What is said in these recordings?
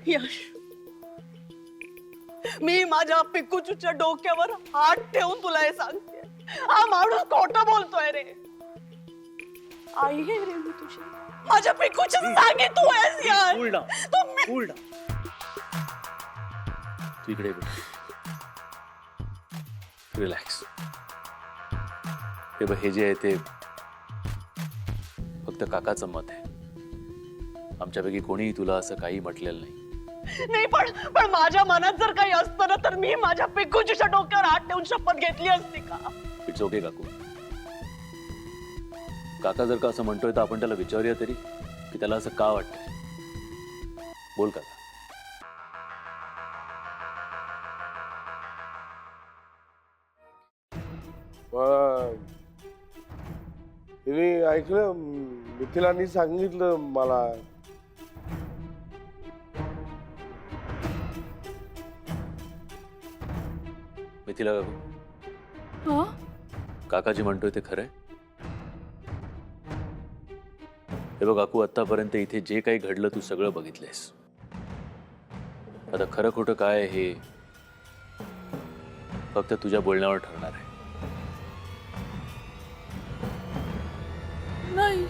यश, मी माझ्या पिकूच्या डोक्यावर हात ठेवून तुला हे सांगते, हा माणूस खोटं बोलतोय रे. आई आहे रे मी तुझी, माझ्या पिकूच्या जागी तू आहेस यार. Cool down. तू इकडे रिलॅक्स. हे जे आहे ते फक्त काकाचं मत आहे. आमच्यापैकी कोणीही तुला असं काही म्हटलेलं नाही. नाही, पण माझ्या मनात जर काही असतं ना, तर मी माझ्या पिकूच्या डोक्यावर हात ठेवून शपथ घेतली असती का? इट्स ओके काकू. काका जर का असं म्हणतोय तर आपण त्याला विचारूया तरी की त्याला असं का वाटतंय. बोल काका. तिने ऐकलं, मिथिलांनी सांगितलं मला. मिथिला काकू, काकाजी म्हणतोय ते खरंय. हे बघ काकू, आतापर्यंत इथे जे काही घडलं तू सगळं बघितलंयस. आता खरं खोटं काय हे फक्त तुझ्या बोलण्यावर ठरणार आहे. नाही,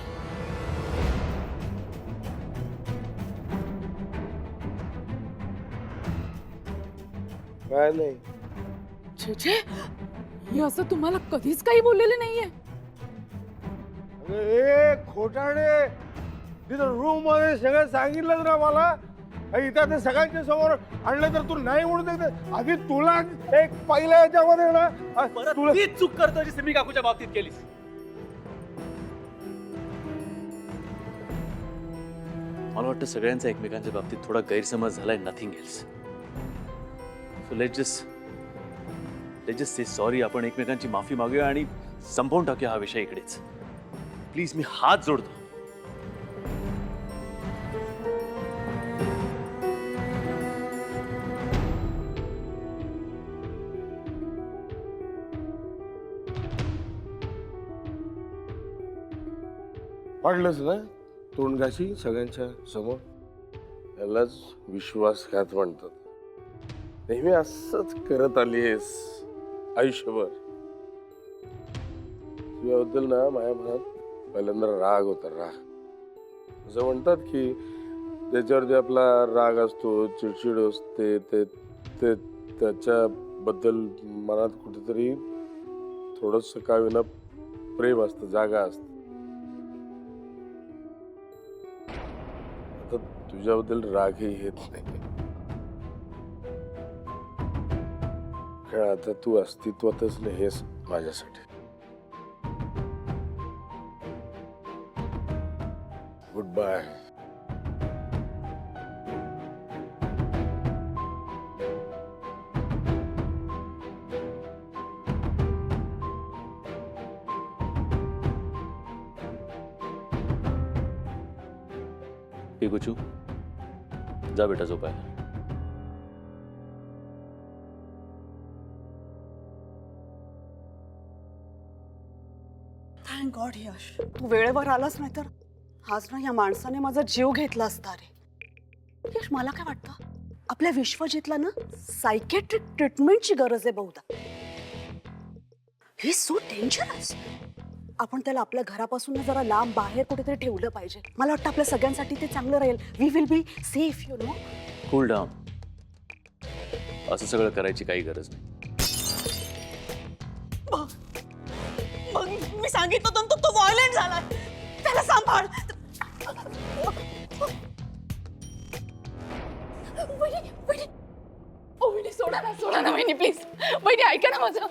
काय नाही. छे छे, हे असं तुम्हाला कधीच काही बोललेलं नाहीये. ए खोटाडे, तिथं रूम मध्ये सगळं सांगितलं ना मला. इथं ते सगळ्यांच्या समोर आणलं तर तू नाही म्हणून देते. आधी तुला एक पहिल्या याच्यामध्ये ना तुला तीच चूक करतो जी सिमी काकूच्या बाबतीत केलीस. मला वाटतं सगळ्यांचा एकमेकांच्या बाबतीत थोडा गैरसमज झालाय. Nothing else. So let's just say sorry. आपण एकमेकांची माफी मागूया आणि संपवून टाकूया हा विषय इकडेच. प्लीज, मी हात जोडतो. वाटलंच ना तोंडगाशी सगळ्यांच्या समोर. यालाच विश्वासघात म्हणतात. नेहमी असंच करत आलीस आयुष्यभर. तुझ्याबद्दल ना माझ्या मनात पहिल्यांदा राग होता. राग असं म्हणतात की ज्याच्यावरती आपला राग असतो, चिडचिड असते, ते ते त्याच्याबद्दल मनात कुठेतरी थोडंसं का विना प्रेम असतं, जागा असतं. आता तुझ्याबद्दल रागही येत नाही, कारण आता तू अस्तित्वातच नाहीस माझ्यासाठी. Good bye. पिकूचू, जा बेटा झोपायला. थँक गॉड यश, तू वेळेवर आलास. नाही तर आज ना या माणसाने माझा जीव घेतला असता रे. यश, मला काय वाटतं, आपल्या विश्वजितला ना सायकेट्रिक ट्रीटमेंटची गरज आहे बहुधा. ही सो डेंजरस. आपण त्याला आपल्या घरापासून जरा लांब बाहेर कुठेतरी ठेवलं पाहिजे. मला वाटतं आपल्या सगळ्यांसाठी ते चांगलं राहील. We will be safe, you know. Cool down. असं सगळं करायची काही गरज नाही. मग मी सांगितलं होतं तो व्हायलेंट झालाय, त्याला सांभाळ. वहिनी सोडा ना वहिनी, प्लीज. वहिनी ऐका ना माझं.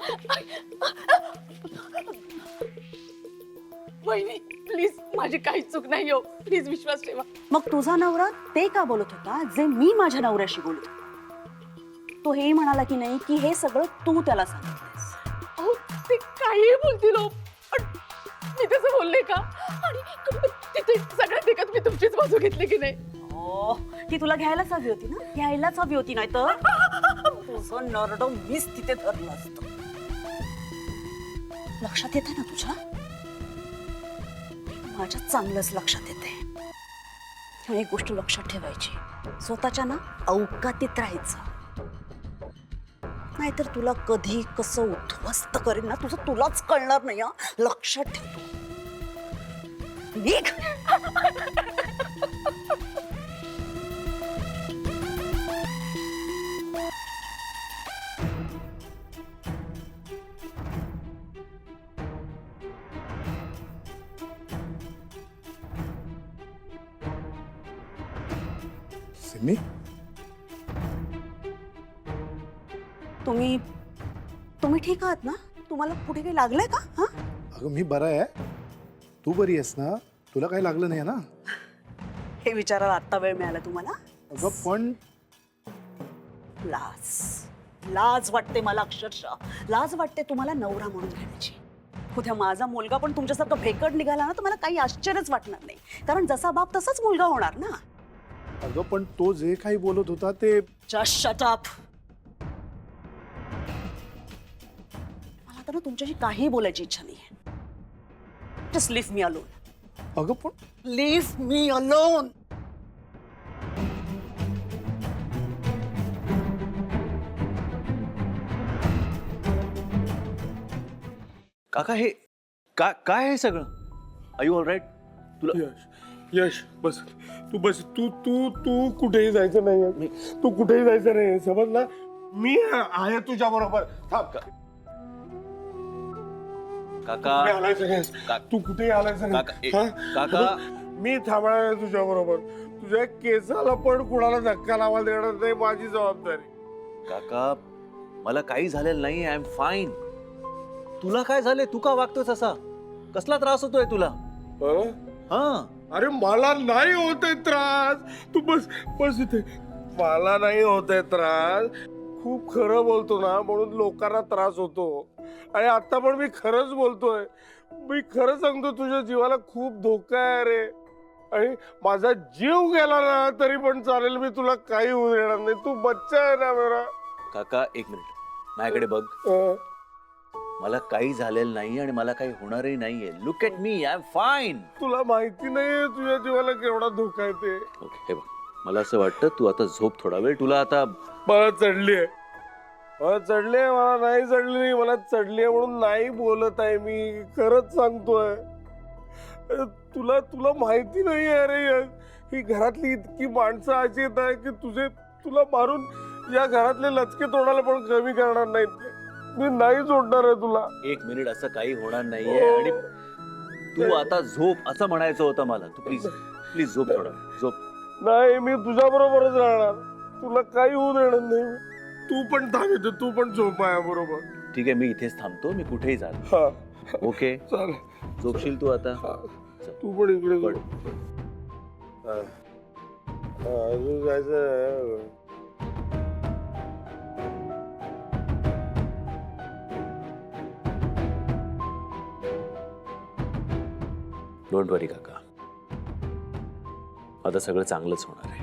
वहिनी प्लीज, माझी काही चूक नाही हो. प्लीज विश्वास ठेवा. मग तुझा नवरा ते का बोलत होता जे मी माझ्या नवऱ्याशी बोलत होते? तो हे म्हणाला की नाही की हे सगळं तू त्याला सांगितलंस? अहो, ते काहीही बोलतील हो. पण मी तसं बोलले का? आणि तिथे सगळ्यात देखत मी तुमचीच बाजू घेतली की नाही? हो, ती तुला घ्यायलाच हवी होती ना, घ्यायलाच हवी होती. नाही तर तुझं नरड मीच तिथे धरलं असतं. लक्षात येते ना तुझ्या? माझ्या चांगलंच लक्षात येते. पण एक गोष्ट लक्षात ठेवायची, स्वतःच्या ना अवकातीत राहायचं, नाहीतर तुला कधी कसं उद्ध्वस्त करेन ना तुझं तुलाच कळणार नाही. हा लक्षात ठेव तू. निघ. सिमी, तुम्ही तुम्ही ठीक आहात ना? तुम्हाला कुठे काही लागलंय का? हा अगं मी बरा आहे. तू बरी आहेस ना? तुला काही लागलं नाही ना? हे विचारायला आत्ता वेळ मिळाला तुम्हाला? अगं पण लाज वाटते मला, अक्षरशः लाज वाटते तुम्हाला नवरा म्हणून घेण्याची. उद्या माझा मुलगा पण तुमच्यासारखं भेकड निघाला ना तर मला काही आश्चर्यच वाटणार नाही, कारण जसा बाप तसाच मुलगा होणार ना. अगं पण तो जे काही बोलत होता ते Just shut up. मला आता ना तुमच्याशी काही बोलायची इच्छा नाहीये. Just leave me alone. अगं पण लिव्ह मी अलोन. काका हे काय आहे सगळं? Are you all right? तुला यश यश बस तू बस. तू तू तू कुठेही जायचं नाही. तू कुठेही जायचं नाही, समजला? मी आहे तुझ्या बरोबर. थांब. काका कुठे आलायचं नाही. तू कुठेही आलायचं काका, नाही. काका. मी थांबणार आहे तुझ्या बरोबर. तुझ्या केसाला पण कुणाला धक्का लावायला देणार नाही, माझी जबाबदारी. काका मला काही झालेलं नाही. I am fine. तुला काय झालंय? तू का वागतोस असा? कसला त्रास होतोय तुला? हं? हा अरे मला नाही होतोय त्रास. तू बस बस इथे. मला नाही होतोय त्रास. खूप खरं बोलतो ना म्हणून लोकांना त्रास होतो. आणि आता पण मी खरंच बोलतोय. मी खरं सांगतो, तुझ्या जीवाला खूप धोका आहे रे. आणि माझा जीव गेला ना तरी पण चालेल, मी तुला काही होऊ देणार नाही. तू बच्चा आहे ना मेरा. काका एक मिनिट माझ्याकडे बघ. हं. मला काही झालेलं नाही आणि मला काही होणारही नाहीये. Look at me, I am fine. तुला माहिती नाहीये तुझ्या जीवाला केवढा धोका आहे ते. ओके हे बघ, मला असं वाटतं तू आता झोप थोडा वेळ. तुला आता मला चढलीये. मला चढलीये. मला नाही चढली नाही. मला चढलीये म्हणून नाही बोलत आहे मी. खरंच सांगतोय. तुला तुला माहिती नाही अरे. ही घरातली इतकी माणसं अशी येत आहे की तुला मारून या घरातले लचके तोडायला पण कमी करणार नाहीत. मी नाही सोडणार आहे तुला. एक मिनिट, असं काही होणार नाहीये. आणि तू आता झोप असं म्हणायचं होतं मला. तू प्लीज प्लीज झोप थोडा. झोप. नाही, मी तुझ्या बरोबरच राहणार. तुला काही होऊ देणार नाही. तू पण थांब इथे. तू पण झोप आहे बरोबर. ठीक आहे, मी इथेच थांबतो. मी कुठेही जात. हा ओके चालेल. झोपशील तू आता? हा. तू पण इकडे पड. हा. हा, अजून जायचं आहे. डोंट वरी काका, आता सगळं चांगलंच होणार आहे.